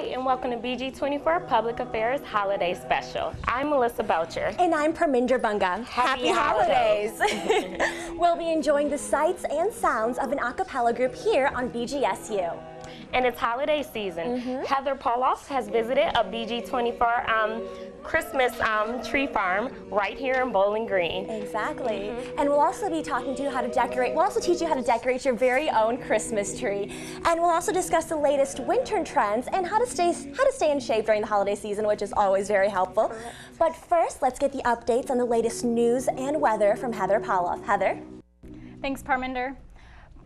And welcome to BG24 Public Affairs Holiday Special. I'm Melissa Boucher. And I'm Parminder Bunga. Happy holidays. We'll be enjoying the sights and sounds of an a cappella group here on BGSU. And it's holiday season. Heather Paulos has visited a BG24 Christmas tree farm right here in Bowling Green. Exactly. And we'll also be talking to you how to decorate. We'll also teach you how to decorate your very own Christmas tree. And we'll also discuss the latest winter trends and how to stay in shape during the holiday season, which is always very helpful. But first, let's get the updates on the latest news and weather from Heather Paulos. Heather? Thanks, Parminder.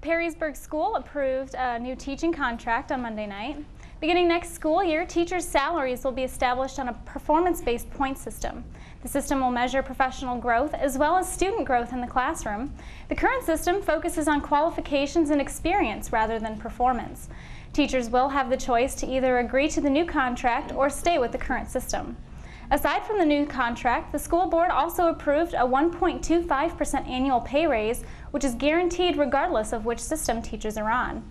Perrysburg School approved a new teaching contract on Monday night. Beginning next school year, teachers' salaries will be established on a performance-based point system. The system will measure professional growth as well as student growth in the classroom. The current system focuses on qualifications and experience rather than performance. Teachers will have the choice to either agree to the new contract or stay with the current system. Aside from the new contract, the school board also approved a 1.25% annual pay raise, which is guaranteed regardless of which system teachers are on.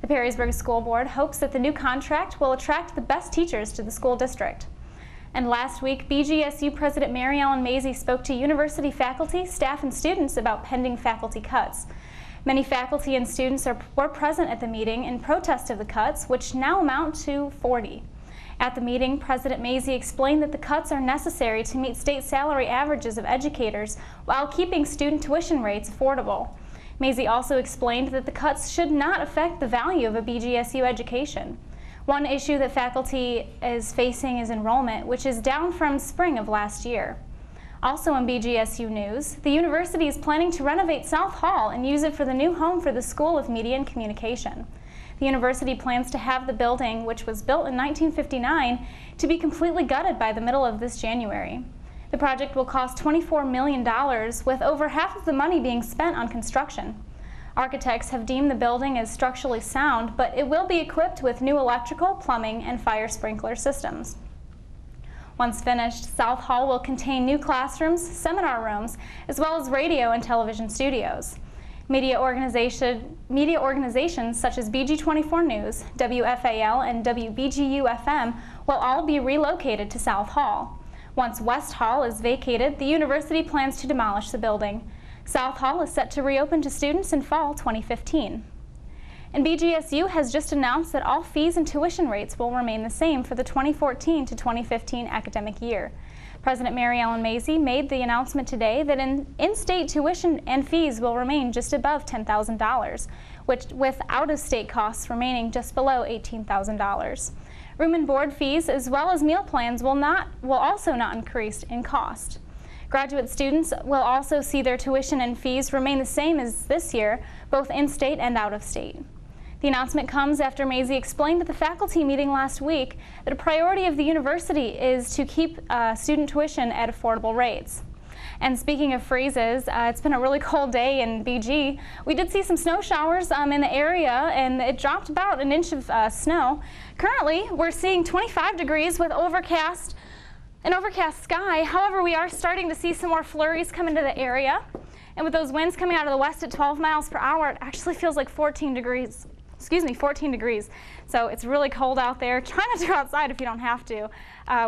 The Perrysburg School Board hopes that the new contract will attract the best teachers to the school district. And last week, BGSU President Mary Ellen Mazie spoke to university faculty, staff, and students about pending faculty cuts. Many faculty and students were present at the meeting in protest of the cuts, which now amount to 40. At the meeting, President Mazie explained that the cuts are necessary to meet state salary averages of educators while keeping student tuition rates affordable. Mazie also explained that the cuts should not affect the value of a BGSU education. One issue that faculty is facing is enrollment, which is down from spring of last year. Also in BGSU news, the university is planning to renovate South Hall and use it for the new home for the School of Media and Communication. The university plans to have the building, which was built in 1959, to be completely gutted by the middle of this January. The project will cost $24 million, with over half of the money being spent on construction. Architects have deemed the building as structurally sound, but it will be equipped with new electrical, plumbing, and fire sprinkler systems. Once finished, South Hall will contain new classrooms, seminar rooms, as well as radio and television studios. Media organizations such as BG24 News, WFAL, and WBGU-FM will all be relocated to South Hall. Once West Hall is vacated, the university plans to demolish the building. South Hall is set to reopen to students in fall 2015. And BGSU has just announced that all fees and tuition rates will remain the same for the 2014 to 2015 academic year. President Mary Ellen Mazie made the announcement today that in-state tuition and fees will remain just above $10,000, with out-of-state costs remaining just below $18,000. Room and board fees as well as meal plans will also not increase in cost. Graduate students will also see their tuition and fees remain the same as this year, both in-state and out-of-state. The announcement comes after Mazie explained at the faculty meeting last week that a priority of the university is to keep student tuition at affordable rates. And speaking of freezes, it's been a really cold day in BG. We did see some snow showers in the area, and it dropped about an inch of snow. Currently, we're seeing 25 degrees with an overcast sky. However, we are starting to see some more flurries come into the area. And with those winds coming out of the west at 12 miles per hour, it actually feels like 14 degrees. So it's really cold out there. Try not to go outside if you don't have to,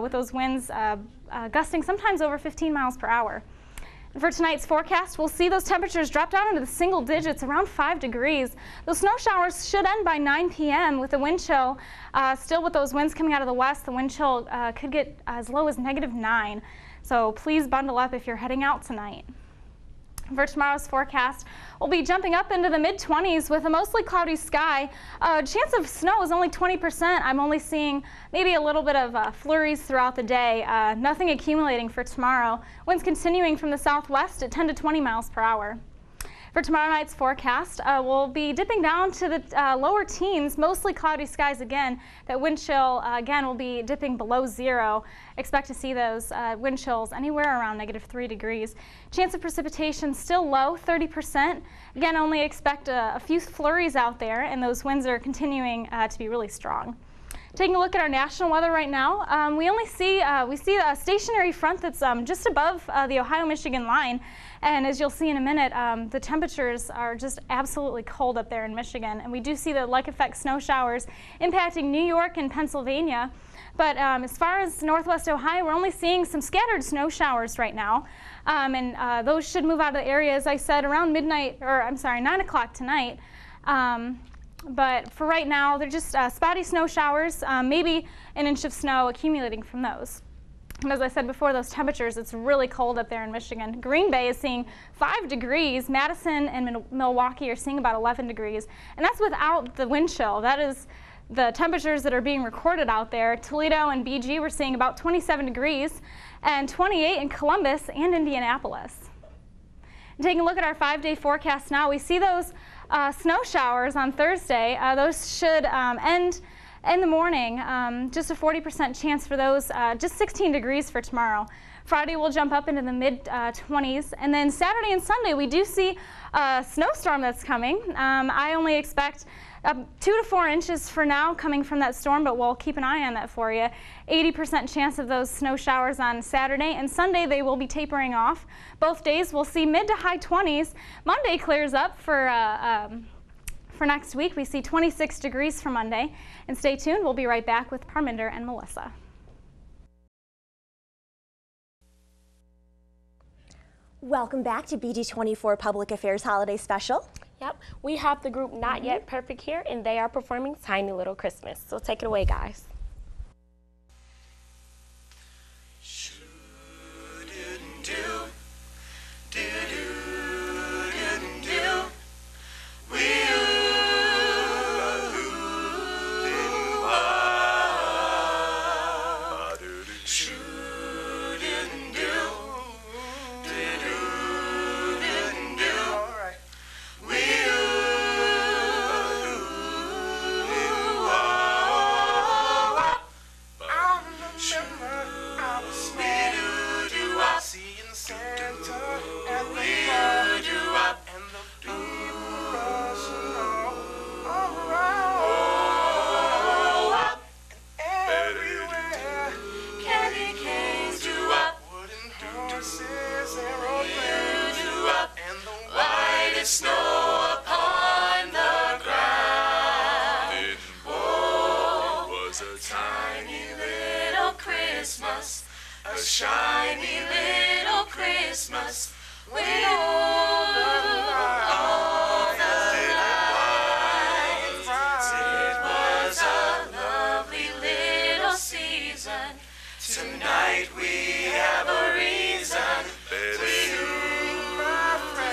with those winds gusting sometimes over 15 miles per hour. For tonight's forecast, we'll see those temperatures drop down into the single digits, around 5 degrees. Those snow showers should end by 9 p.m. with the wind chill. Still with those winds coming out of the west, the wind chill could get as low as -9. So please bundle up if you're heading out tonight. For tomorrow's forecast, we'll be jumping up into the mid-20s with a mostly cloudy sky. Chance of snow is only 20%. I'm only seeing maybe a little bit of flurries throughout the day. Nothing accumulating for tomorrow. Winds continuing from the southwest at 10 to 20 miles per hour. For tomorrow night's forecast, we'll be dipping down to the lower teens, mostly cloudy skies again. That wind chill, again, will be dipping below 0. Expect to see those wind chills anywhere around -3 degrees. Chance of precipitation still low, 30%. Again, only expect a few flurries out there, and those winds are continuing to be really strong. Taking a look at our national weather right now, we see a stationary front that's just above the Ohio-Michigan line, and as you'll see in a minute, the temperatures are just absolutely cold up there in Michigan, and we do see the like effect snow showers impacting New York and Pennsylvania. But as far as northwest Ohio, we're only seeing some scattered snow showers right now, and those should move out of the area, as I said, around 9 o'clock tonight. But for right now, they're just spotty snow showers, maybe an inch of snow accumulating from those. And as I said before, those temperatures, it's really cold up there in Michigan. Green Bay is seeing 5 degrees. Madison and Milwaukee are seeing about 11 degrees. And that's without the wind chill. That is the temperatures that are being recorded out there. Toledo and BG, we're seeing about 27 degrees and 28 in Columbus and Indianapolis. And taking a look at our 5-day forecast now, we see those snow showers on Thursday. Those should end in the morning. Just a 40% chance for those, just 16 degrees for tomorrow. Friday will jump up into the mid-20s. And then Saturday and Sunday, we do see a snowstorm that's coming. I only expect 2 to 4 inches for now coming from that storm, but we'll keep an eye on that for you. 80% chance of those snow showers on Saturday, and Sunday they will be tapering off. Both days we'll see mid to high 20s. Monday clears up for next week. We see 26 degrees for Monday. And stay tuned, we'll be right back with Parminder and Melissa. Welcome back to BG24 Public Affairs Holiday Special. Yep, we have the group Not Yet Perfect here, and they are performing Tiny Little Christmas. So take it away, guys. A shiny little Christmas with all the lights. It was a lovely little season. Tonight we have a reason to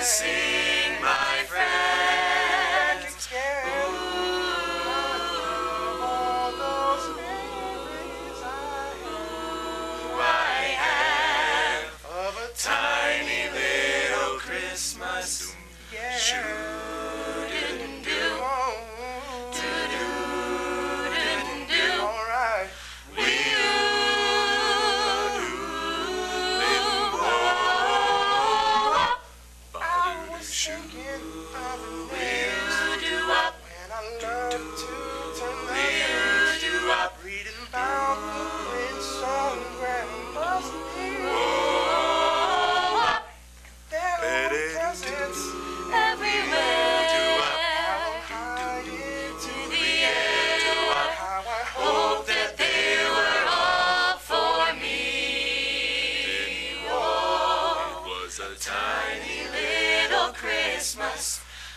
sing, my friends. All those memories I have of a tiny little Christmas. Shoo-doo-doo, do-do-doo-doo. All right.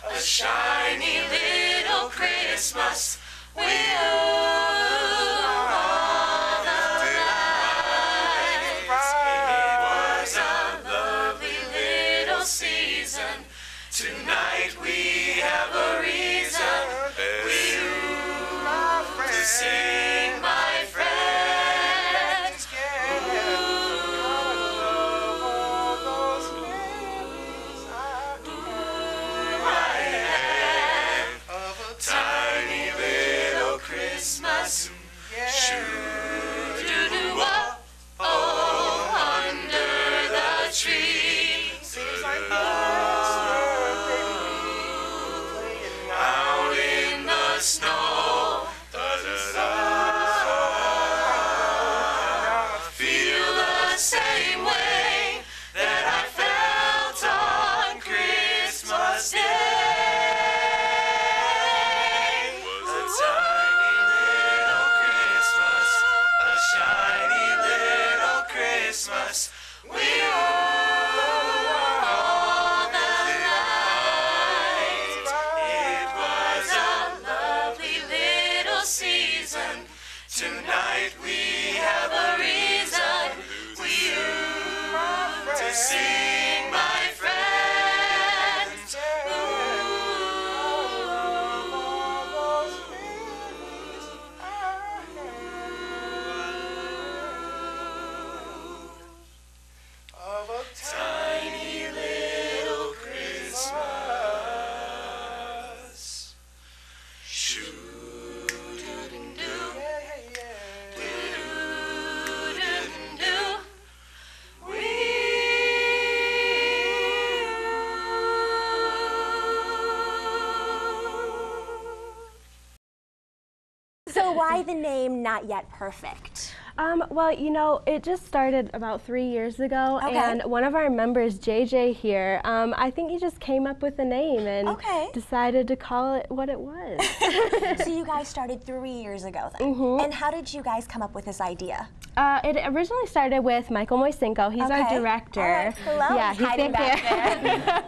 A shiny little Christmas with all the lights. It was a lovely little season. Tonight we have a reason to sing, my friends. Christmas, shoo-doo-doo-wah, oh, under the tree. Seems like playing out in the snow. Da-da-da. Tonight we have a reason to sing, my friends. Of a tiny little Christmas. Shoo-doo-doo-doo. Do-do-do-do. So why the name Not Yet Perfect? Well, you know, it just started about 3 years ago, Okay. and one of our members, JJ here, I think he just came up with a name and Okay. decided to call it what it was. So you guys started 3 years ago then. And how did you guys come up with this idea? It originally started with Michael Moisenko. He's our Okay. director. All right. Hello. Yeah, he's Hiding back back there.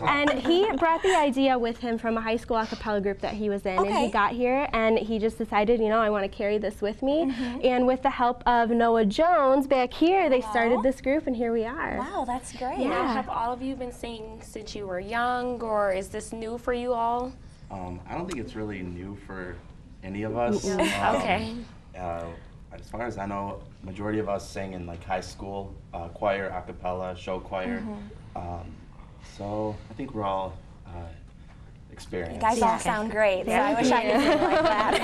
And he brought the idea with him from a high school a cappella group that he was in. And Okay. he got here and he just decided, you know, I want to carry this with me. And with the help of Noah Jones back here, they started this group, and here we are. Wow, that's great. Now, have all of you been singing since you were young, or is this new for you all? I don't think it's really new for any of us. Okay. As far as I know, majority of us sang in like high school, choir, a cappella, show choir. So I think we're all experienced. You guys all sound great. So I wish I could sing like that.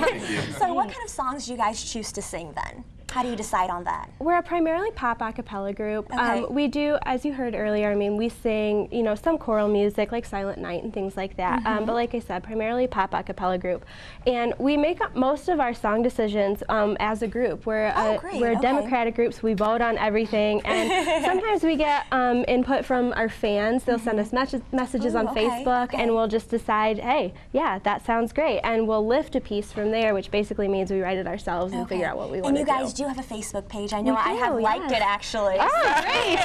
So what kind of songs do you guys choose to sing then? How do you decide on that? We're a primarily pop a cappella group. Okay. We do, as you heard earlier, I mean, we sing, you know, some choral music like Silent Night and things like that. But like I said, primarily pop a cappella group. And we make up most of our song decisions as a group. We're great. we're a Okay. democratic group, so we vote on everything. And sometimes we get input from our fans. They'll send us messages Ooh, on okay, Facebook, okay. and we'll just decide, hey, yeah, that sounds great. And we'll lift a piece from there, which basically means we write it ourselves and figure out what we want And to you do. guys do have a Facebook page. I know We I have do, liked yes. it actually. Oh, great!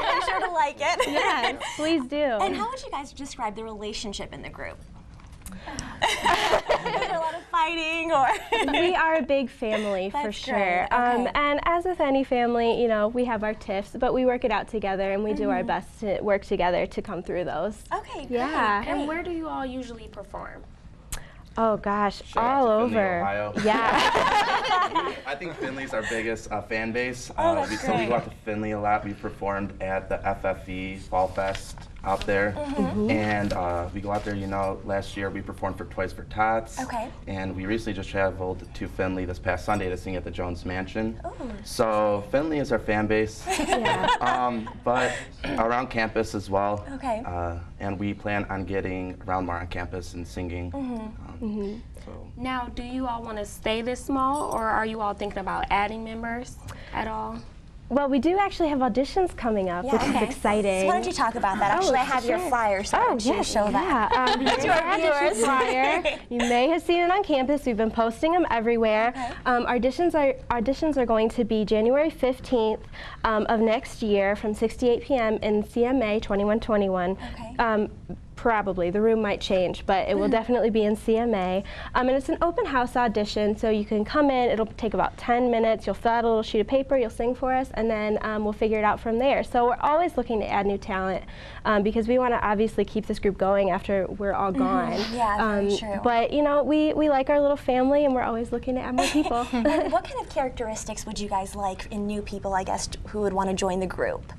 I'm sure to like it. Yes, please do. And how would you guys describe the relationship in the group? Is there a lot of fighting or? We are a big family for That's sure. great, okay. And as with any family, you know, we have our tiffs, but we work it out together and we do our best to work together to come through those. Okay, great. Yeah. And where do you all usually perform? Oh gosh, Shout out all to Finley, over. Ohio. Yeah. I think Finley's our biggest fan base. that's So we great. go out to Finley a lot. We performed at the FFE Fall Fest out there. And we go out there, you know, last year we performed for Toys for Tots. Okay. And we recently just traveled to Finley this past Sunday to sing at the Jones Mansion. So Finley is our fan base. But around campus as well. Okay. And we plan on getting around more on campus and singing. So. Now, do you all want to stay this small, or are you all thinking about adding members at all? Well, we do actually have auditions coming up, which is exciting. So why don't you talk about that? Actually, I have your flyer, so why don't you show that? Yeah, here's To our our audition viewers. flyer. You may have seen it on campus. We've been posting them everywhere. Okay. Auditions are going to be January 15th of next year from 6 to 8 p.m. in CMA 2121. Okay. Probably. The room might change, but it will definitely be in CMA. And it's an open house audition, so you can come in. It'll take about 10 minutes. You'll fill out a little sheet of paper, you'll sing for us, and then we'll figure it out from there. So we're always looking to add new talent because we want to obviously keep this group going after we're all gone. Yeah, very true. But, you know, we like our little family, and we're always looking to add more people. And what kind of characteristics would you guys like in new people, I guess, who would want to join the group?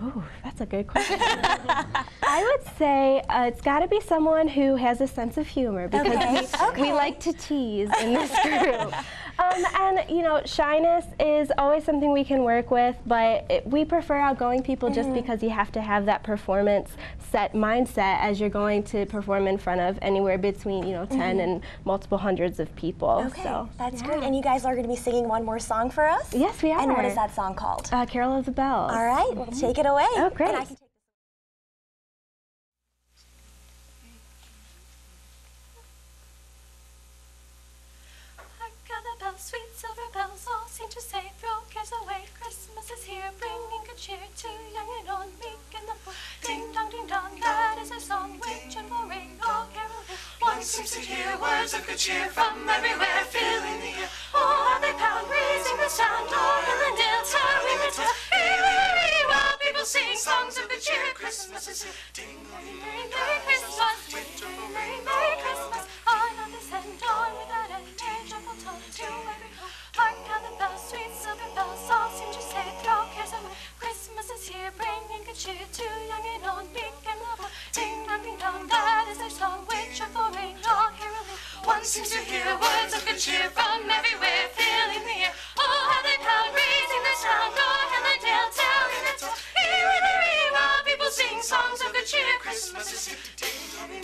Ooh, that's a good question. I would say it's got to be someone who has a sense of humor because we like to tease in this group. And, you know, shyness is always something we can work with, but we prefer outgoing people just because you have to have that performance mindset as you're going to perform in front of anywhere between, you know, 10 and multiple hundreds of people. Okay, So, that's great. And you guys are going to be singing one more song for us? Yes, we are. And what is that song called? Carol of the Bells. All right, well, take it away. Oh, great. And I can take Hark the bells, sweet silver bells, all seem to say, throw cares away. Christmas is here, bringing good cheer to young and old, meek and the poor. Ding dong, that is our song, which will ring, all carol. One seems to hear words of good cheer from everywhere, filling the air. Oh, to every home. Hark how the bells, sweet silver bells, all seem to say, throw cares away. Christmas is here, bringing good cheer to young and old, big and little. Ding dong, that is their song, with joyful ring, all caroling. One seems to hear words of good cheer from everywhere, filling the air. Oh, how they pound, raising their sound, go ahead and tale, telling their tale. Here in the ring, all people sing songs of good cheer. Christmas is here. Ding,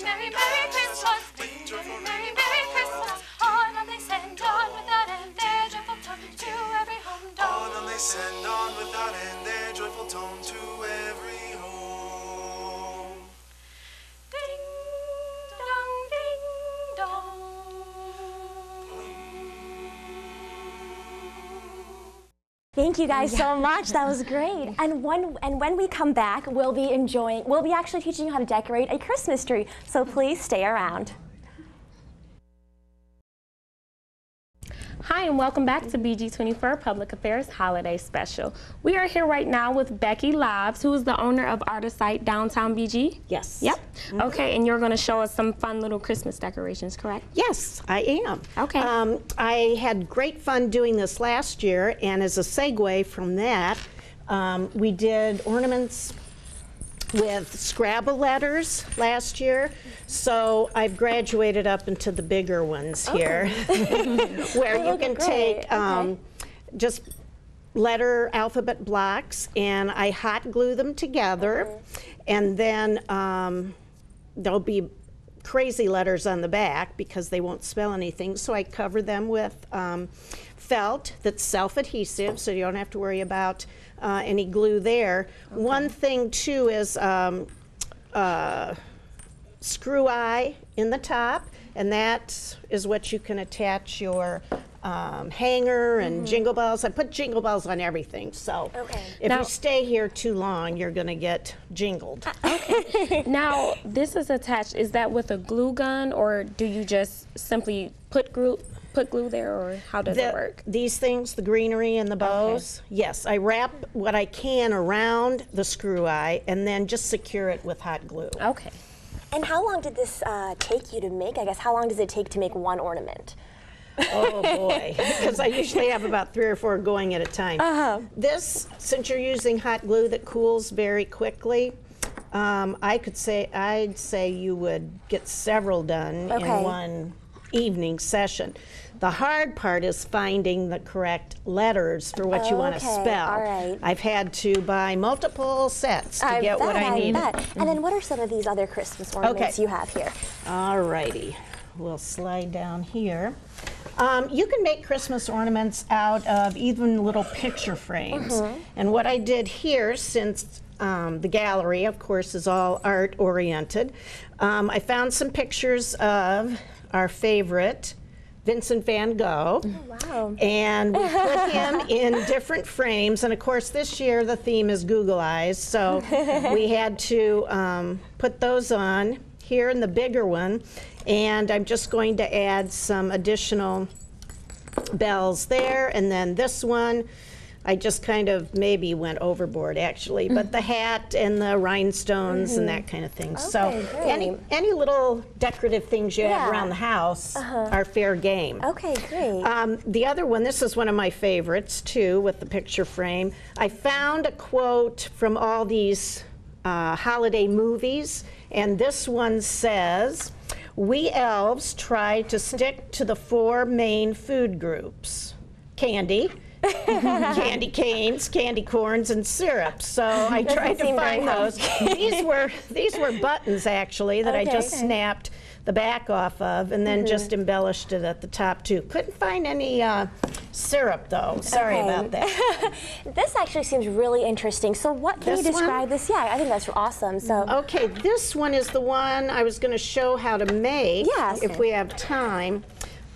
merry, merry Christmas. Ding, merry, merry Christmas. On they send on without end their joyful tone to every home. On they send on without end their joyful tone to every home. Ding dong, ding dong. Thank you guys so much. That was great. And when we come back, we'll be actually teaching you how to decorate a Christmas tree. So please stay around. Hi, and welcome back to BG24 Public Affairs Holiday Special. We are here right now with Becky Lobbs, who is the owner of Artisite Downtown BG. Yes. Yep. Okay, and you're going to show us some fun little Christmas decorations, correct? Yes, I am. Okay. I had great fun doing this last year, and as a segue from that, we did ornaments with Scrabble letters last year, so I've graduated up into the bigger ones here, where you can take just letter alphabet blocks, and I hot glue them together, and then there'll be crazy letters on the back because they won't spell anything, so I cover them with felt that's self-adhesive, so you don't have to worry about any glue there. One thing too is screw eye in the top, and that is what you can attach your hanger and jingle bells. I put jingle bells on everything, so if you stay here too long, you're going to get jingled. Now, this is attached. Is that with a glue gun, or do you just simply put glue there, or how does it work? These things, the greenery and the bows, yes, I wrap what I can around the screw eye and then just secure it with hot glue. Okay. And how long did this take you to make? I guess, how long does it take to make one ornament? Oh boy, because I usually have about 3 or 4 going at a time. This, since you're using hot glue that cools very quickly, I'd say you would get several done in one evening session. The hard part is finding the correct letters for what you want to spell. All right. I've had to buy multiple sets to get what I need. And then what are some of these other Christmas ornaments you have here? All righty. We'll slide down here. You can make Christmas ornaments out of even little picture frames. And what I did here, since the gallery, of course, is all art oriented, I found some pictures of our favorite, Vincent van Gogh. And we put him in different frames. And of course, this year the theme is Google Eyes, so we had to put those on here in the bigger one. And I'm just going to add some additional bells there. And then this one, I just kind of maybe went overboard actually, but the hat and the rhinestones and that kind of thing. So any little decorative things you have around the house are fair game. Okay, great. The other one, this is one of my favorites too, with the picture frame. I found a quote from all these holiday movies, and this one says, "We elves try to stick to the 4 main food groups: candy, candy canes, candy corns, and syrup." So I tried to find those. These were buttons actually that I just snapped the back off of, and then just embellished it at the top too. Couldn't find any syrup though. Sorry about that. This actually seems really interesting. So what can you describe this? Yeah, I think that's awesome. So okay, this one is the one I was going to show how to make. Yes. If we have time.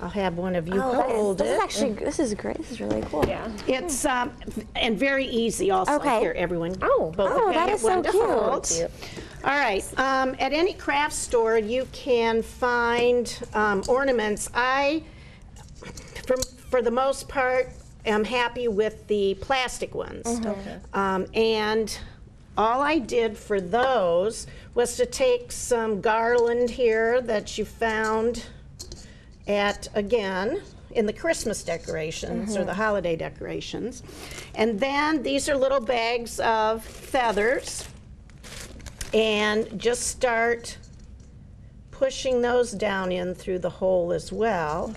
I'll have one of you hold it. This is great. This is really cool. Yeah. It's and very easy also. Here, everyone. That is so cute. All right. At any craft store, you can find ornaments. I, for the most part, am happy with the plastic ones. And all I did for those was to take some garland here that you found at, again, in the Christmas decorations or the holiday decorations. And then these are little bags of feathers, and just start pushing those down in through the hole as well.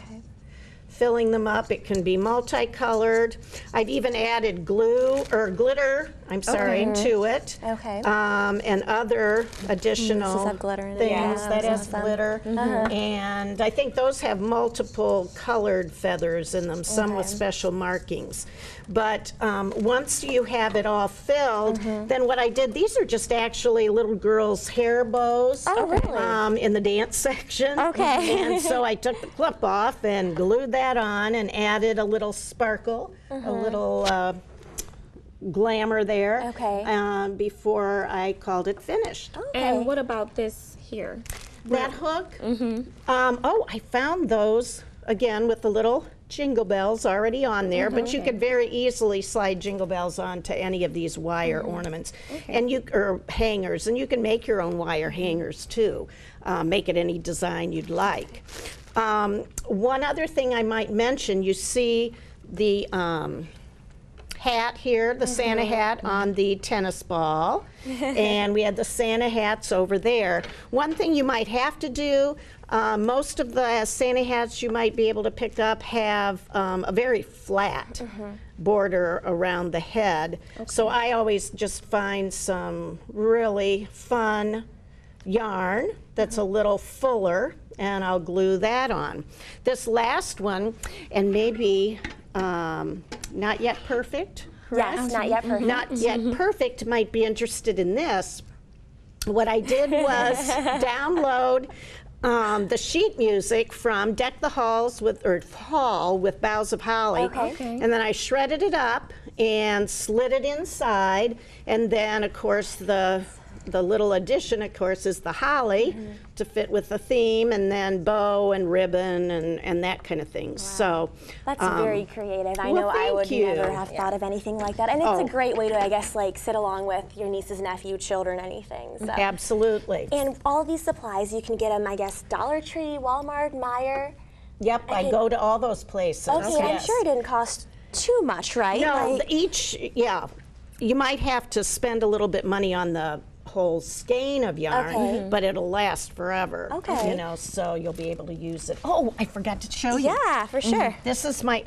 Filling them up. It can be multicolored. I've even added glue or glitter, I'm sorry, to it. And other additional glitter in it. things Yeah, that that's has glitter. And I think those have multiple colored feathers in them, some with special markings. But once you have it all filled, then what I did, these are just actually little girls' hair bows in the dance section. And so I took the clip off and glued that on and added a little sparkle, a little glamour there before I called it finished. And what about this here? That hook? Oh, I found those, again, with the little jingle bells already on there, but you could very easily slide jingle bells onto any of these wire ornaments and or hangers, and you can make your own wire hangers too. Make it any design you'd like. One other thing I might mention, you see the hat here, the Santa hat on the tennis ball, and we had the Santa hats over there. One thing you might have to do, most of the Santa hats you might be able to pick up have a very flat border around the head. So I always just find some really fun yarn that's a little fuller, and I'll glue that on. This last one, and maybe not yet perfect. Yes, not yet perfect. Not yet perfect might be interested in this. What I did was download the sheet music from Deck the Halls with Hall with Boughs of Holly, and then I shredded it up and slid it inside, and then of course the little addition, of course, is the holly to fit with the theme, and then bow and ribbon and that kind of thing. So that's very creative. I know I would never have thought of anything like that, and it's a great way to, I guess, like sit along with your nieces, nephew, children, anything. So. Absolutely. And all of these supplies, you can get them, I guess, Dollar Tree, Walmart, Meijer. Yep, I go to all those places. Okay, I'm sure it didn't cost too much, right? No, you might have to spend a little bit money on the whole skein of yarn, but it'll last forever. You know, so you'll be able to use it. Oh, I forgot to show you. Yeah, for sure. This is my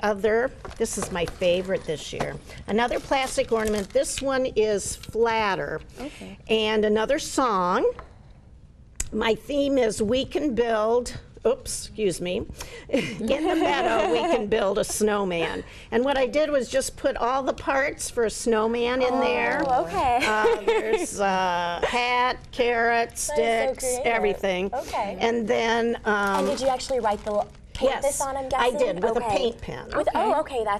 favorite this year. Another plastic ornament. This one is flatter. And another song. My theme is we can build, in the meadow we can build a snowman. And what I did was just put all the parts for a snowman in there. There's hat, carrot, sticks, everything. And then and did you actually write the paint this on, I'm guessing? I did, with a paint pen. That's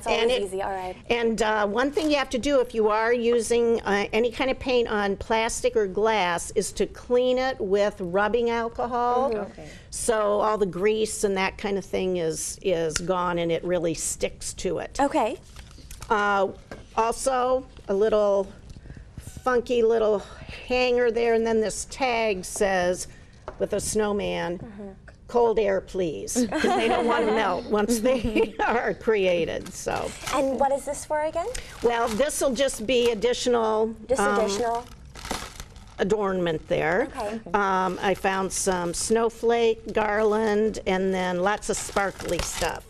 always easy, all right. And one thing you have to do if you are using any kind of paint on plastic or glass is to clean it with rubbing alcohol. So all the grease and that kind of thing is gone, and it really sticks to it. Also, a little funky little hanger there, and then this tag says, with a snowman, cold air, please, because they don't want to melt once they are created. So. And what is this for again? Well, this will just be additional. Additional. Adornment there. I found some snowflake garland and then lots of sparkly stuff.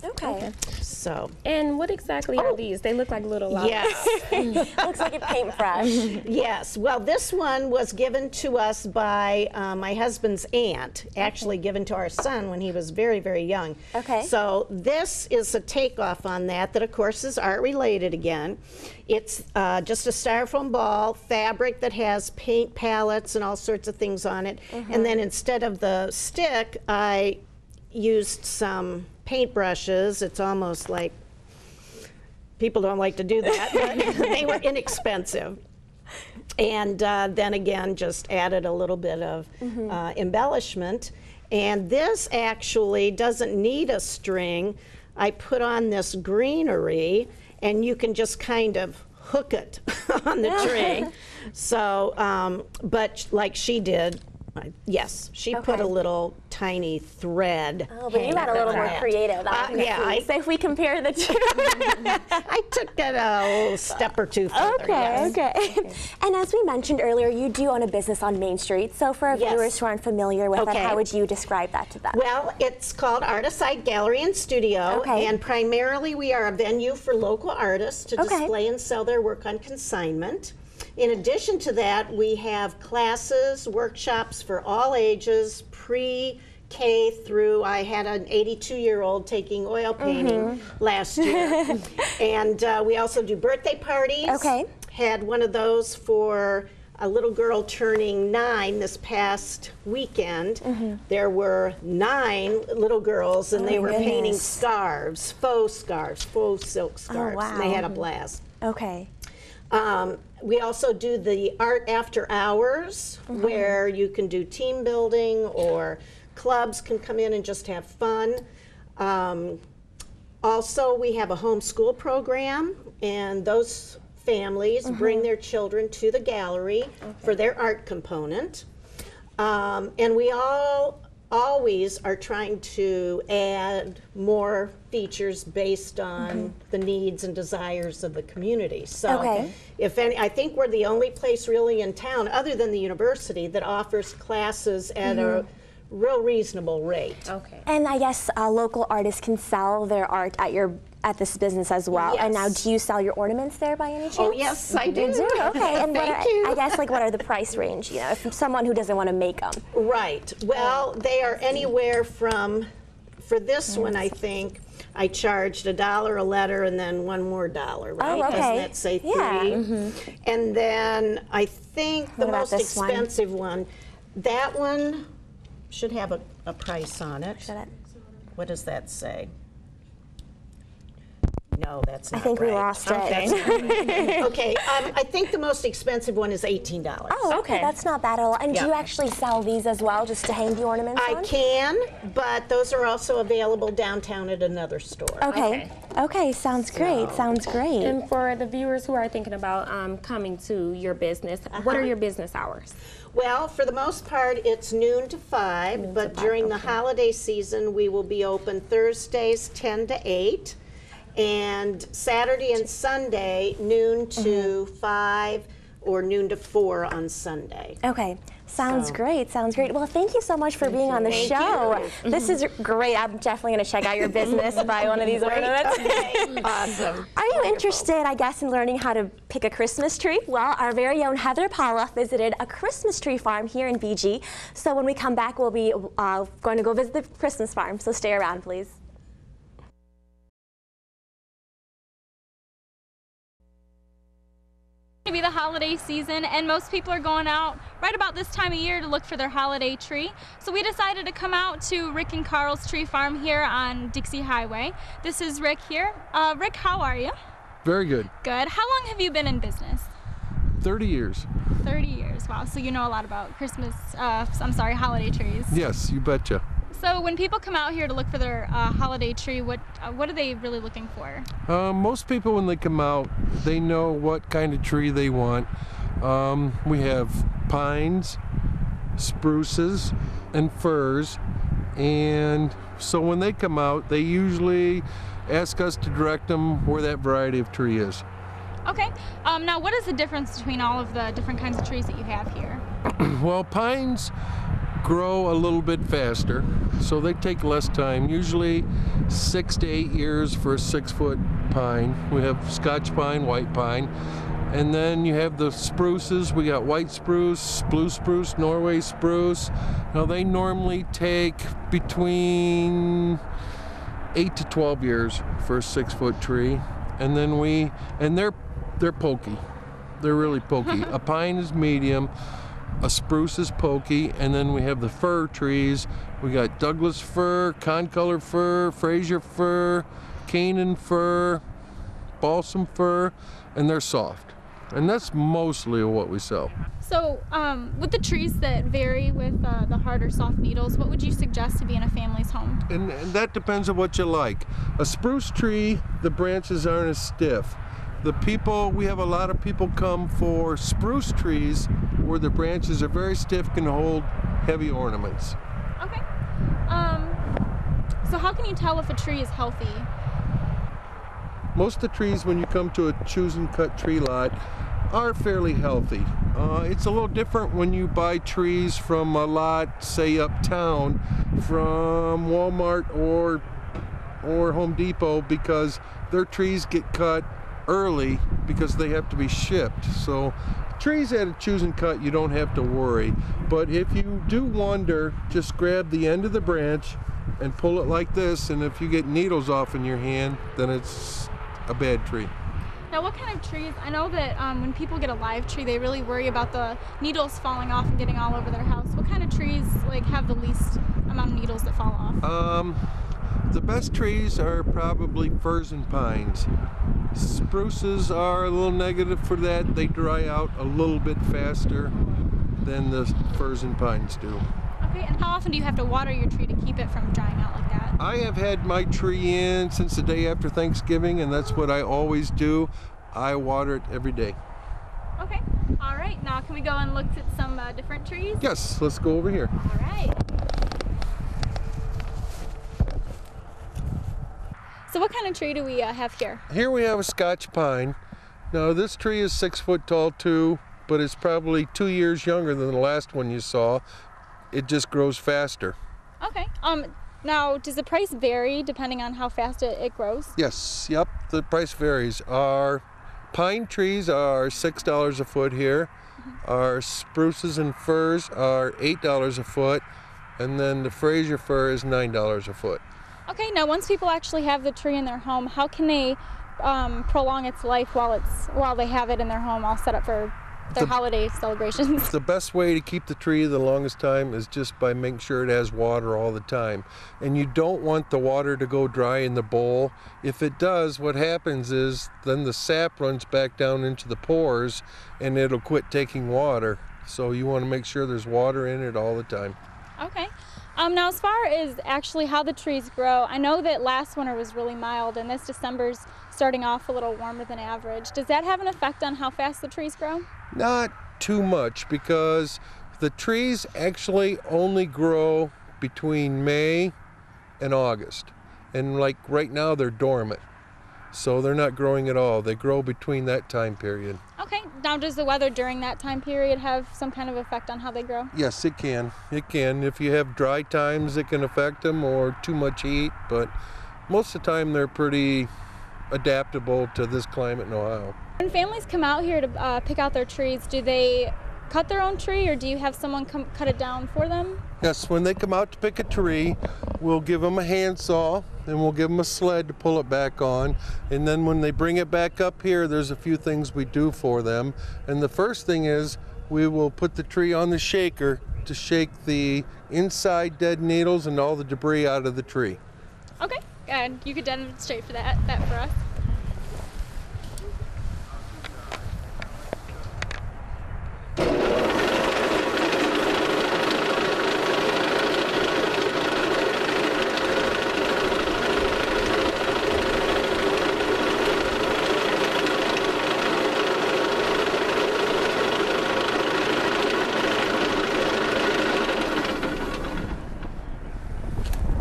So. And what exactly are these? They look like little lines. Yes. Looks like a paintbrush. Yes. Well, this one was given to us by my husband's aunt, actually given to our son when he was very, very young. So this is a takeoff on that of course is art related again. It's just a styrofoam ball, fabric that has paint palettes and all sorts of things on it. And then instead of the stick, I used some paint brushes. It's almost like people don't like to do that, but they were inexpensive. And then again, just added a little bit of embellishment. And this actually doesn't need a string. I put on this greenery, and you can just kind of hook it on the tree. So, but like she did, Yes, she put a little tiny thread. Oh, but you got a little more creative. Yeah, so if we compare the two. I took it a little step or two further. Okay. And as we mentioned earlier, you do own a business on Main Street. So for our viewers who aren't familiar with it, how would you describe that to them? Well, it's called Artiside Gallery and Studio, and primarily we are a venue for local artists to display and sell their work on consignment. In addition to that, we have classes, workshops for all ages, pre-K through, I had an 82-year-old taking oil painting last year. And we also do birthday parties. Had one of those for a little girl turning 9 this past weekend. There were 9 little girls, and they were painting scarves, faux silk scarves, and they had a blast. We also do the art after hours, where you can do team building, or clubs can come in and just have fun. Also, we have a homeschool program, and those families bring their children to the gallery for their art component. And we always are trying to add more features based on the needs and desires of the community. So if any, I think we're the only place really in town, other than the university, that offers classes at a real reasonable rate. And I guess local artists can sell their art at this business as well. And now, do you sell your ornaments there by any chance? Oh, yes, I do. You do? Okay. And Thank you. I guess, like, what are the price range, you know, if someone who doesn't want to make them? Right. Well, they are anywhere from, for this one, I think, I charged $1 a letter and then one more dollar, right? Oh, okay. Doesn't that say 3? And then I think the most expensive one, that one should have a price on it. Should it? What does that say? No, that's not I think right. we lost it. Okay, I think the most expensive one is $18. Oh, okay, that's not bad at all. And do you actually sell these as well, just to hang the ornaments on? I can, but those are also available downtown at another store. Okay, sounds great, sounds great. And for the viewers who are thinking about coming to your business, what are your business hours? Well, for the most part, it's noon to 5, but during the holiday season, we will be open Thursdays 10 to 8. And Saturday and Sunday, noon to 5 or noon to 4 on Sunday. Okay, sounds great, sounds great. Well, thank you so much for being on the show. This is great. I'm definitely going to check out your business, buy one of these ornaments. Awesome. Are you interested, I guess, in learning how to pick a Christmas tree? Well, our very own Heather Paula visited a Christmas tree farm here in BG. So when we come back, we'll be going to go visit the Christmas farm. So stay around, please. To be the holiday season, and most people are going out right about this time of year to look for their holiday tree. So we decided to come out to Rick and Carl's tree farm here on Dixie Highway. This is Rick here. Rick, how are you? Very good. Good. How long have you been in business? 30 years. 30 years. Wow. So you know a lot about Christmas, holiday trees. Yes, you betcha. So when people come out here to look for their holiday tree, what are they really looking for? Most people, when they come out, they know what kind of tree they want. We have pines, spruces, and firs, and so when they come out, they usually ask us to direct them where that variety of tree is. Okay. Now, what is the difference between all of the different kinds of trees that you have here? Well, pines grow a little bit faster, so they take less time, usually 6 to 8 years for a 6-foot pine. We have Scotch pine, white pine, and then you have the spruces. We got white spruce, blue spruce, Norway spruce. Now they normally take between 8 to 12 years for a 6-foot tree, and then they're pokey. They're really pokey. A pine is medium, a spruce is pokey, and then we have the fir trees. We got Douglas fir, concolor fir, Fraser fir, Canaan fir, balsam fir, and they're soft. And that's mostly what we sell. So with the trees that vary with the hard or soft needles, what would you suggest to be in a family's home? And that depends on what you like. A spruce tree, the branches aren't as stiff. We have a lot of people come for spruce trees where the branches are very stiff, can hold heavy ornaments. Okay. So how can you tell if a tree is healthy? Most of the trees, when you come to a choose and cut tree lot, are fairly healthy. It's a little different when you buy trees from a lot, say uptown, from Walmart or Home Depot, because their trees get cut early because they have to be shipped. So trees at a choose and cut, you don't have to worry. But if you do wonder, just grab the end of the branch and pull it like this, and if you get needles off in your hand, then it's a bad tree. Now, what kind of trees? I know that when people get a live tree, they really worry about the needles falling off and getting all over their house. What kind of trees have the least amount of needles that fall off? The best trees are probably firs and pines. Spruces are a little negative for that. They dry out a little bit faster than the firs and pines do. Okay, and how often do you have to water your tree to keep it from drying out like that? I have had my tree in since the day after Thanksgiving, and that's what I always do. I water it every day. Okay, all right. Now can we go and look at some different trees? Yes, let's go over here. All right. So what kind of tree do we have here? Here we have a Scotch pine. Now this tree is 6 foot tall too, but it's probably 2 years younger than the last one you saw. It just grows faster. Okay. Now, does the price vary depending on how fast it grows? Yes, yep, the price varies. Our pine trees are $6 a foot here. Our spruces and firs are $8 a foot, and then the Fraser fir is $9 a foot. Okay, now once people actually have the tree in their home, how can they prolong its life while they have it in their home all set up for their holiday celebrations? The best way to keep the tree the longest time is just by making sure it has water all the time. And you don't want the water to go dry in the bowl. If it does, what happens is then the sap runs back down into the pores and it'll quit taking water. So you want to make sure there's water in it all the time. Okay. Now as far as actually how the trees grow, I know that last winter was really mild and this December's starting off a little warmer than average. Does that have an effect on how fast the trees grow? Not too much, because the trees actually only grow between May and August. And like right now they're dormant. So they're not growing at all. They grow between that time period. Okay. Now does the weather during that time period have some kind of effect on how they grow? Yes, it can. It can. If you have dry times, it can affect them, or too much heat. But most of the time they're pretty adaptable to this climate in Ohio. When families come out here to pick out their trees, do they cut their own tree, or do you have someone come cut it down for them? Yes, when they come out to pick a tree, we'll give them a handsaw and we'll give them a sled to pull it back on. And then when they bring it back up here, there's a few things we do for them. And the first thing is we will put the tree on the shaker to shake the inside dead needles and all the debris out of the tree. Okay, and you could demonstrate for that for us.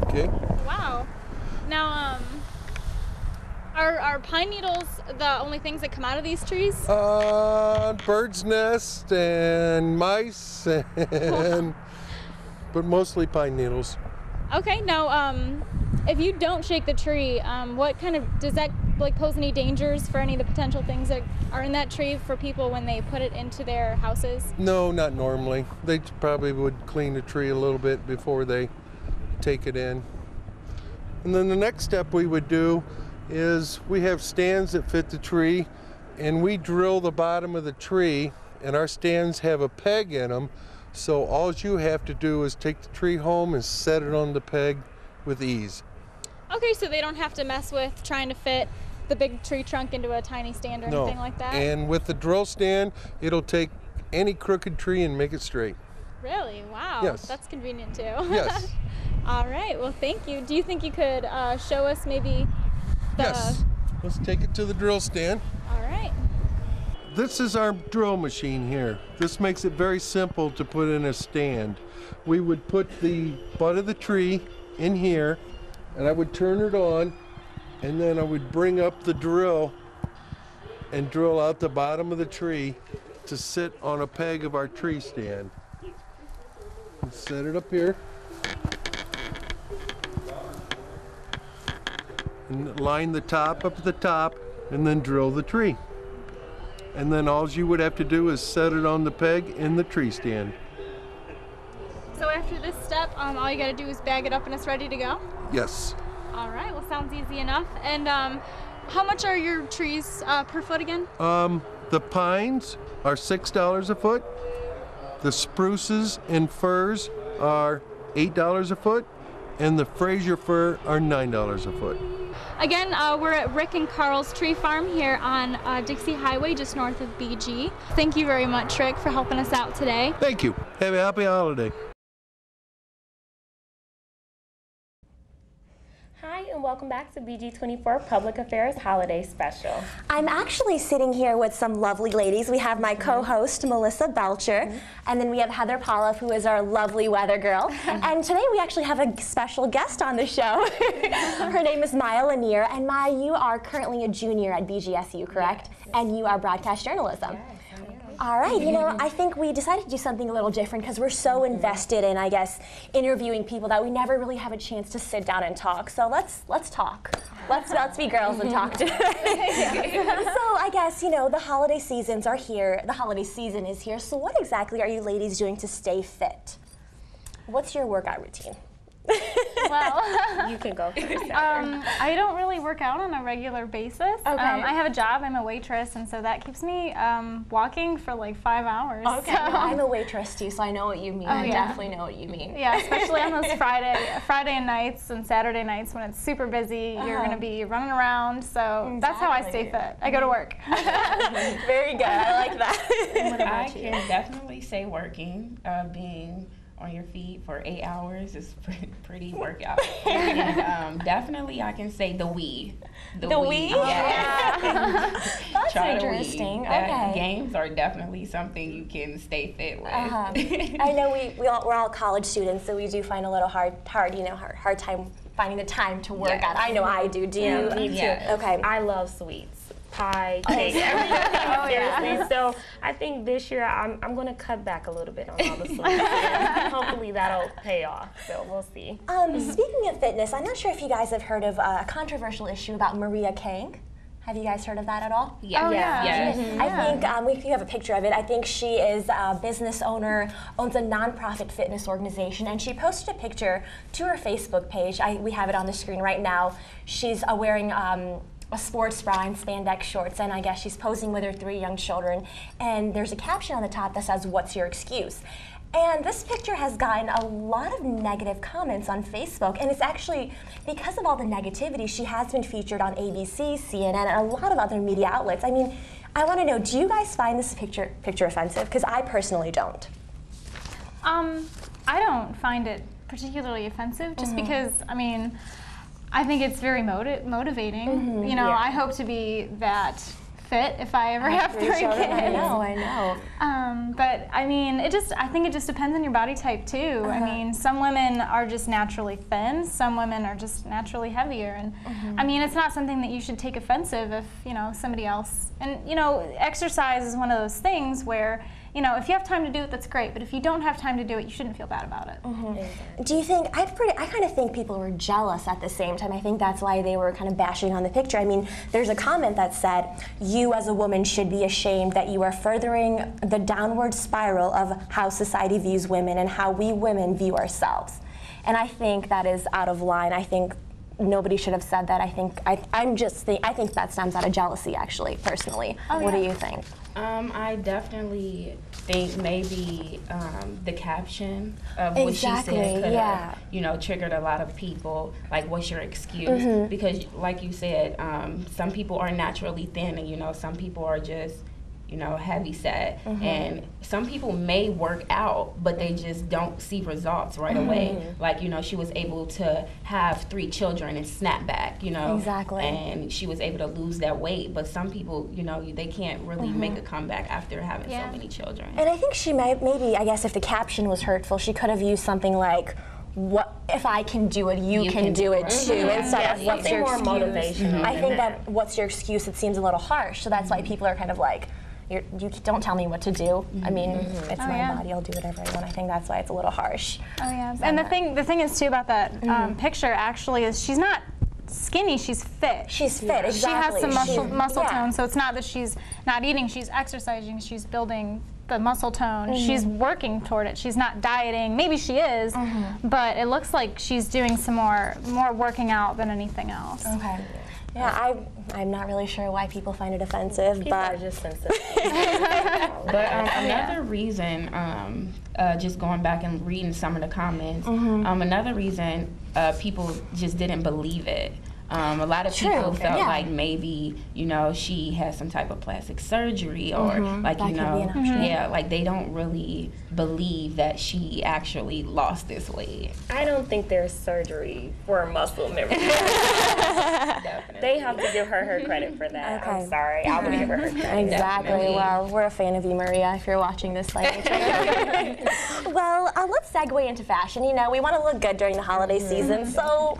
Okay. Wow. Now, are pine needles the only things that come out of these trees? Bird's nest and mice, and but mostly pine needles. Okay. Now, if you don't shake the tree, what kind of does that pose any dangers for any of the potential things that are in that tree for people when they put it into their houses? No, not normally. They probably would clean the tree a little bit before they take it in. And then the next step we would do is we have stands that fit the tree, and we drill the bottom of the tree, and our stands have a peg in them, so all you have to do is take the tree home and set it on the peg with ease. Okay, so they don't have to mess with trying to fit the big tree trunk into a tiny stand or anything like that? And with the drill stand, it'll take any crooked tree and make it straight. Really? Wow. Yes. That's convenient too. Yes. All right. Well, thank you. Do you think you could show us maybe the... Yes. Let's take it to the drill stand. All right. This is our drill machine here. This makes it very simple to put in a stand. We would put the butt of the tree in here, and I would turn it on, and then I would bring up the drill and drill out the bottom of the tree to sit on a peg of our tree stand. Set it up here. And line the top up at the top, and then drill the tree. And then all you would have to do is set it on the peg in the tree stand. So after this step, all you got to do is bag it up and it's ready to go? Yes. All right, well, sounds easy enough. And how much are your trees per foot again? The pines are $6 a foot. The spruces and firs are $8 a foot. And the Fraser fir are $9 a foot. Again, we're at Rick and Carl's Tree Farm here on Dixie Highway, just north of BG. Thank you very much, Rick, for helping us out today. Thank you. Have a happy holiday. Hi, and welcome back to BG24 Public Affairs Holiday Special. I'm actually sitting here with some lovely ladies. We have my co-host, Melissa Belcher, and then we have Heather Polloff, who is our lovely weather girl. And today we actually have a special guest on the show. Her name is Maya Lanier, and Maya, you are currently a junior at BGSU, correct? And you are broadcast journalism. All right, you know, I think we decided to do something a little different because we're so invested in, I guess, interviewing people that we never really have a chance to sit down and talk. So let's talk. Let's be girls and talk today. So I guess, you know, the holiday seasons are here. The holiday season is here. So what exactly are you ladies doing to stay fit? What's your workout routine? Well, You can go first. I don't really work out on a regular basis. Okay. I have a job, I'm a waitress, and so that keeps me walking for like 5 hours. Okay, So. I'm a waitress too, so I know what you mean. I yeah. definitely know what you mean. Yeah, especially on those Friday nights and Saturday nights when it's super busy, you're going to be running around, so that's how I stay fit. I go to work. Very good, I like that. I can definitely say working, being on your feet for 8 hours is pretty workout. And definitely I can say the Wii. The Wii? Yeah. That's Try interesting. The Wii. Okay. Games are definitely something you can stay fit with. I know we're all college students, so we do find a little hard time finding the time to work out. I know I do. Do you? Me too. Yes. Okay. I love sweets. Pie, cake, everything. Seriously. So I think this year I'm going to cut back a little bit on all the sweets. And hopefully that'll pay off. So we'll see. Speaking of fitness, I'm not sure if you guys have heard of a controversial issue about Maria Kang. Have you guys heard of that at all? Yeah. Oh, yeah. Yes. I think you have a picture of it. I think she is a business owner, owns a nonprofit fitness organization, and she posted a picture to her Facebook page. We have it on the screen right now. She's wearing a sports bra and spandex shorts, and I guess she's posing with her 3 young children. And there's a caption on the top that says, "What's your excuse?" And this picture has gotten a lot of negative comments on Facebook, and it's actually because of all the negativity. She has been featured on ABC, CNN, and a lot of other media outlets. I mean, I want to know, do you guys find this picture offensive? Because I personally don't. I don't find it particularly offensive, just because, I mean, I think it's very motivating. You know, I hope to be that fit if I ever have 3 kids. I know. But I mean, I think it just depends on your body type too. I mean, some women are just naturally thin, some women are just naturally heavier, and I mean, it's not something that you should take offensive if, you know, somebody else, and you know, exercise is one of those things where, you know, if you have time to do it, that's great. But if you don't have time to do it, you shouldn't feel bad about it. Do you think, I kind of think people were jealous at the same time. I think that's why they were kind of bashing on the picture. I mean, there's a comment that said, "You as a woman should be ashamed that you are furthering the downward spiral of how society views women and how we women view ourselves." And I think that is out of line. I think nobody should have said that. I think that stems out of jealousy, actually, personally. What do you think? I definitely think maybe the caption of what she said could have, you know, triggered a lot of people. Like, what's your excuse? Because, like you said, some people are naturally thin, and you know, some people are just you know, heavy set. And some people may work out, but they just don't see results right away. Like, you know, she was able to have 3 children and snap back, you know. Exactly. And she was able to lose that weight. But some people, you know, they can't really make a comeback after having so many children. And I think she maybe, I guess if the caption was hurtful, she could have used something like, "What if I can do it, you can do it too," instead of "What's your more excuse?" motivational I than think that. that "What's your excuse?" it seems a little harsh, so that's why people are kind of like, you don't tell me what to do. I mean, it's my body, I'll do whatever I want. I think that's why it's a little harsh. Oh yeah, and the thing is too about that picture actually is she's not skinny, she's fit. She's fit, exactly. She has some muscle yeah. tone, so it's not that she's not eating, she's exercising, she's building the muscle tone. She's working toward it. She's not dieting. Maybe she is, but it looks like she's doing some more working out than anything else. Okay. Yeah, I'm not really sure why people find it offensive, People but are just sensitive. But another reason, just going back and reading some of the comments, another reason people just didn't believe it. A lot of people felt like maybe, you know, she has some type of plastic surgery or like, that you could be an know, option. like they don't really believe that she actually lost this weight. I don't think there's surgery for muscle memory. They have to give her credit for that. Okay. I'm sorry. I would give her credit. Exactly. Well, we're a fan of you, Maria, if you're watching this later. Well, let's segue into fashion. You know, we want to look good during the holiday season, so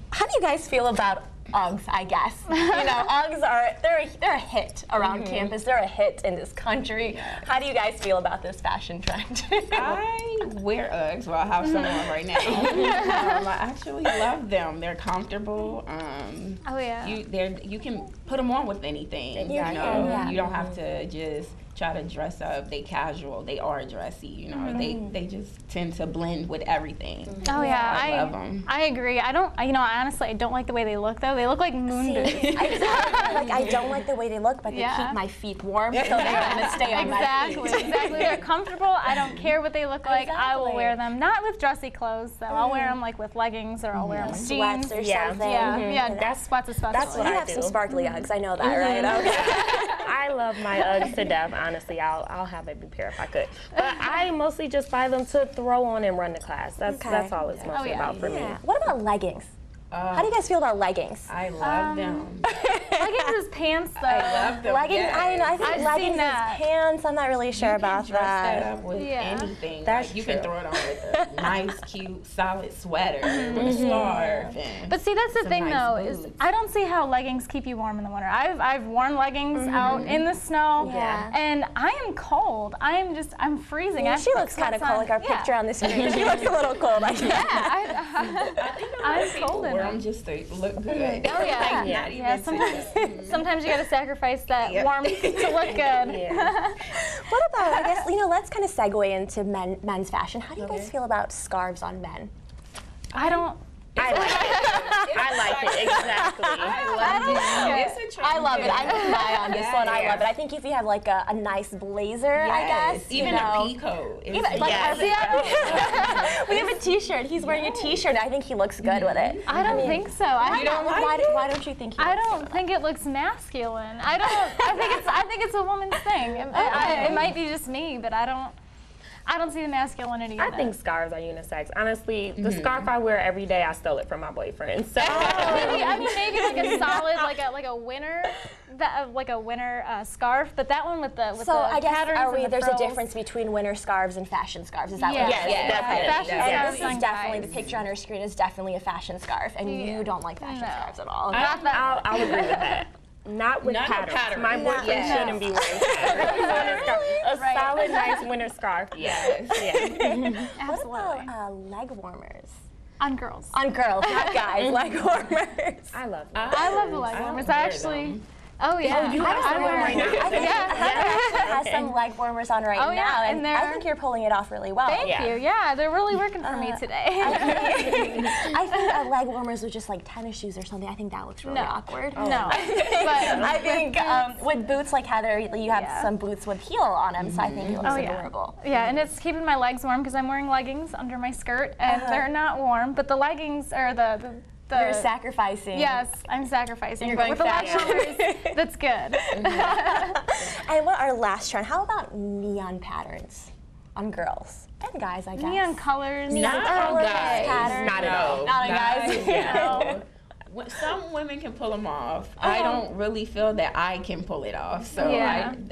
how do you guys feel about Uggs, I guess? You know, Uggs they're a hit around campus. They're a hit in this country. How do you guys feel about this fashion trend? I wear Uggs. Well, I have some on right now. I actually love them. They're comfortable. Oh yeah. You can put them on with anything. You know, you don't have to just try to dress up. They casual. They are dressy. You know, they just tend to blend with everything. Oh yeah, I love them. I agree. I don't. You know, honestly, I don't like the way they look though. They look like moon boots. I don't like the way they look, but they keep my feet warm, so they're gonna stay on my feet. Exactly. They're comfortable. I don't care what they look like. I will wear them. Not with dressy clothes though. I'll wear them like with leggings, or I'll wear them with jeans. Sweats or something. Yeah, that's sweats especially. That's what you have some sparkly Uggs. I know that, right? Okay. I love my Uggs to death. Honestly, I'll have every pair if I could. But I mostly just buy them to throw on and run to class. That's all it's mostly about for me. What about leggings? How do you guys feel about leggings? I love them. Leggings is pants though. I love them. Leggings, yes. I think leggings is pants. I'm not really sure about Dress that. that up with anything. That's like, you true. can throw it on with a nice, cute, solid sweater with a scarf. And But see, that's the thing nice though, is boots. I don't see how leggings keep you warm in the winter. I've worn leggings out in the snow, and I am cold. I'm freezing. I have She to put looks kind of sweats cool, on. like our picture on the screen. She looks a little cold. I think. I'm cold in wear them. them just to look good. Oh yeah, Not even sometimes you got to sacrifice that warmth to look good. What about, I guess, let's kind of segue into men's fashion. How do you guys feel about scarves on men? I don't. I like it, exactly. I love it. I'm with Maya on this one. I love it. I think if you have like a nice blazer, I guess. Even a pea coat. We have a T-shirt. He's wearing a T-shirt. And I think he looks good with it. I don't think so. Why don't you think he I looks don't think it looks masculine. I think it's a woman's thing. It might be just me, but I don't see the masculinity in it. I think scarves are unisex. Honestly, the scarf I wear every day, I stole it from my boyfriend. So maybe like a solid, like a winter, scarf. But that one with the I guess patterns and the there's frills. a difference between winter scarves and fashion scarves. Is that what Yes, you're saying? definitely. Fashion And scarves this on is definitely, guys. the picture on her screen is definitely a fashion scarf, and you don't like fashion scarves at all. I'll agree with that. Not with patterns. My boyfriend shouldn't be wearing patterns. A solid, nice winter scarf. Yes. What about leg warmers? On girls. On girls, not guys. Leg warmers. I love them. I love the leg warmers. Actually. Oh yeah. Oh, you have some right now. I think Heather has some leg warmers on right now, and and I think you're pulling it off really well. Thank you. Yeah, they're really working for me today. I think leg warmers with just like tennis shoes or something. I think that looks really awkward. No. I think with boots like Heather, you have some boots with heel on them, so I think it looks adorable. Yeah, and it's keeping my legs warm because I'm wearing leggings under my skirt, and they're not warm. But the leggings or the You're sacrificing. Yes, I'm sacrificing. You're But going with the light fashion. colors, that's good. And what our last trend? How about neon patterns on girls and guys? I guess Neon colors. Neon colors, patterns. Not at all. Not on guys. No. Some women can pull them off. I don't really feel that I can pull it off, so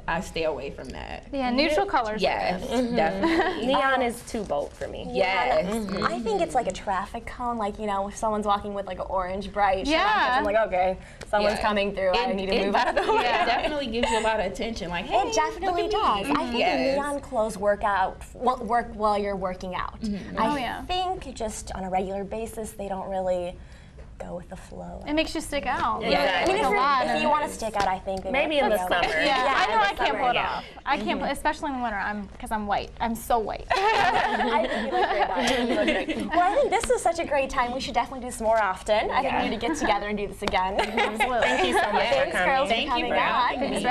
I stay away from that. Yeah, neutral colors. Yes, definitely. Neon is too bold for me. Yes. I think it's like a traffic cone, like, you know, if someone's walking with like an orange bright shirt, Yeah. I'm like, okay, someone's coming through, I need to move out of the way. It definitely gives you a lot of attention. Like, hey, It definitely look at does. me. I think neon clothes work while you're working out. I think just on a regular basis, they don't really go with the flow. It makes you stick out. I mean, Like if you want to stick out, I think they Maybe in the summer. I know I can't pull it yeah. off. I can't, especially in the winter. Because I'm white. I'm so white. I think you look great, Donna. You look great. Well, I think this is such a great time. We should definitely do this more often. I think we need to get together and do this again. Absolutely. Thank you so much for Thanks, coming. girls, Thank for you coming for on. having me.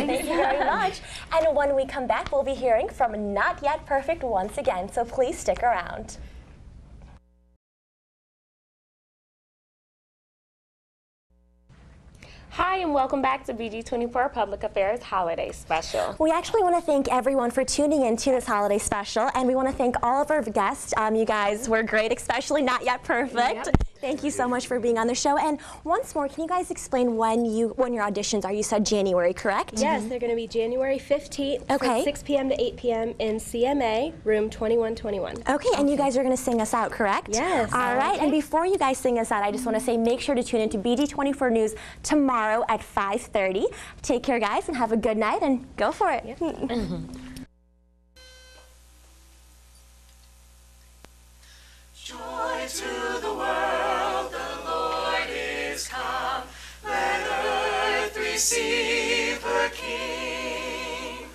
Thank you very much. And when we come back, we'll be hearing from Not Yet Perfect once again, so please stick around. Hi, and welcome back to BG24 Public Affairs Holiday Special. We actually want to thank everyone for tuning in to this holiday special, and we want to thank all of our guests. You guys were great, especially Not Yet Perfect. Yep. Thank you so much for being on the show. And once more, can you guys explain when your auditions are? You said January, correct? Yes, they're going to be January 15th from 6 p.m. to 8 p.m. in CMA, room 2121. Okay, and you guys are going to sing us out, correct? Yes. All right, and before you guys sing us out, I just want to say make sure to tune into BG24 News tomorrow at 5:30. Take care, guys, and have a good night, and go for it. Joy to the world, the Lord is come. Let earth receive her King.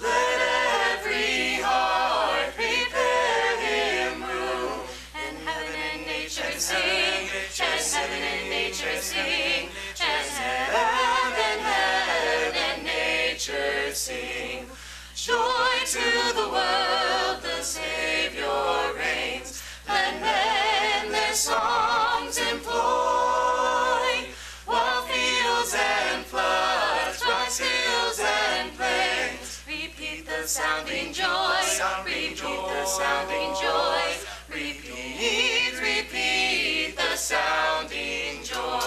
Let every heart prepare him room. And heaven and nature sing, and heaven and nature sing, and heaven and nature sing. Joy to the world, the Savior reigns. Let men their songs employ, while fields and floods, rocks, hills and plains, repeat the sounding joy, repeat the sounding joy, repeat the sounding joy.